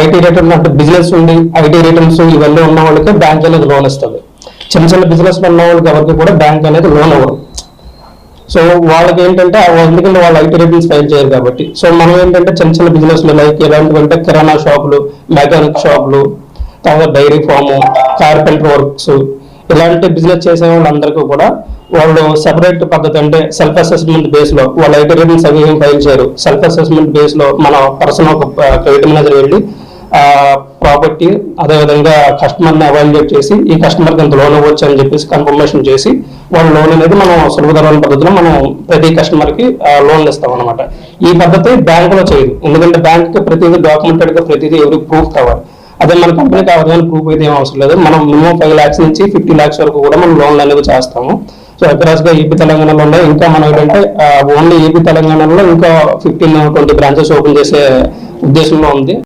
IT return అంటే business ఉండి IT returns ఇవన్నీ ఉన్న వాళ్ళకి బ్యాంక్ అనేది లోన్ ఇస్తుంది. చిన్న చిన్న బిజినెస్ ఉన్న వాళ్ళకి ఎవరికి కూడా బ్యాంక్ అనేది లోన్ ఇవ్వరు. సో వాళ్ళకి ఏంటంటే ఎందుకంటే వాళ్ళు ఐటీ రిటర్న్స్ ఫైల్ చేయరు కాబట్టి. సో మనం ఏంటంటే చిన్న చిన్న బిజినెస్లు లైక్ ఎలాంటివంటే కిరాణా షాపులు, మెకానిక్ షాపులు, తర్వాత డైరీ ఫాము, కార్పెంటర్ వర్క్స్, ఇలాంటి బిజినెస్ చేసే వాళ్ళందరికీ కూడా వాళ్ళు సెపరేట్ పద్ధతి అంటే సెల్ఫ్ అసెస్మెంట్ బేస్ లో వాళ్ళ ఐటీ రిటర్న్స్ అవి ఏం ఫైల్ చేయరు. సెల్ఫ్ అసెస్మెంట్ బేస్ లో మన పర్సన్ ఒక క్రెడిట్ మేనేజర్ వెళ్ళి ప్రాపర్టీ అదేవిధంగా కస్టమర్ని ఎవాల్యుయేట్ చేసి ఈ కస్టమర్కి ఎంత లోన్ ఇవ్వచ్చు అని చెప్పేసి కన్ఫర్మేషన్ చేసి వాళ్ళ లోన్ అనేది మనం సులభతరమైన పద్ధతిలో మనం ప్రతి కస్టమర్కి లోన్లు ఇస్తాం అనమాట. ఈ పద్ధతి బ్యాంకులో చేయదు. ఎందుకంటే బ్యాంక్కి ప్రతిదీ డాక్యుమెంటెడ్ గా ప్రతిదీ ఎవరికి ప్రూఫ్ కావాలి. అదే మన కంపెనీకి అవగాహన ప్రూఫ్ అయితే ఏం అవసరం లేదు. మనం మినిమం 5 lakhs నుంచి 50 lakhs వరకు కూడా మనం లోన్లు అనేవి చేస్తాము. సో అక్రాస్ గా ఏపీ తెలంగాణలో ఉన్నాయి. ఇంకా మనం ఏంటంటే ఓన్లీ ఏపీ తెలంగాణలో ఇంకా 15-20 బ్రాంచెస్ ఓపెన్ చేసే ఉద్దేశంలో ఉంది.